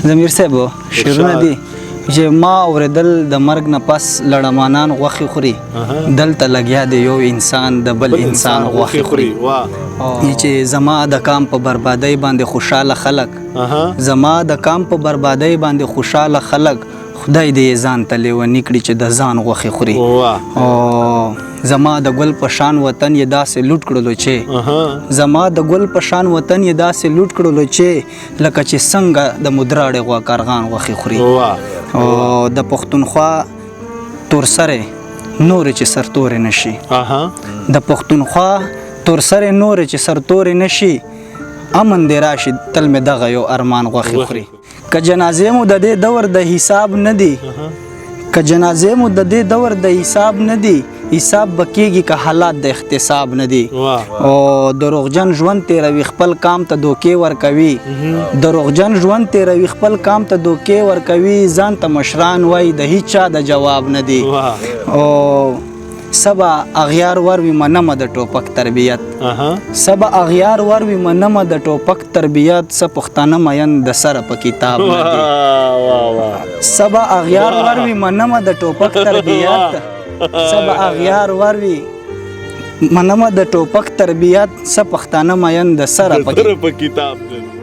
ضمیر صاحب شعرونه دي چې ما اورېدل د مرګ نه پس لړمانان غوښې خوري دلته لګیا دی یو انسان د بل انسان غوښې خوري چې زما د کام په بربادۍ باندې خوشحاله خلک زما د کام په بربادۍ باندې خوشحاله خلک خدای دې ځان ته لیونی کړي چې د ځان غوښې خوري زما د ګل په شان وطن یې داسې لوټ کړلو چې زما د ګل په شان وطن یې داسې لوټ کړلو چې لکه چې څنګه د مدراړې غوا کارغان غوښې خوري او د پښتونخوا تورسرې نورې چې سرتورې نشي د پښتونخوا تورسرې نورې چې سرتورې نشي امن دې راشي تل مې دغه یو ارمان غوښې خوري که جنازې مو د دې دور د حساب نه دی که جنازې مو د دې دور د حساب نه دی حساب بکیږي که حالات د احتساب نه دي او دروغجن ژوند تیروي خپل کام ته دوکې ورکوي دروغجن ژوند تیروي خپل کام ته دوکې ورکوي ځان ته مشران وایي د هیڅ چا د جواب نه دي او سبا اغیار وروي منمه د ټوپک تربیت سبا اغیار وروي منمه د ټوپک تربیت څه پښتانه مین د سره په کتاب نه دي سبا اغیار وروي منمه د ټوپک تربیت سبا اغیار وروي منمه د ټوپک تربیت څه پښتانه مین د سره په کتاب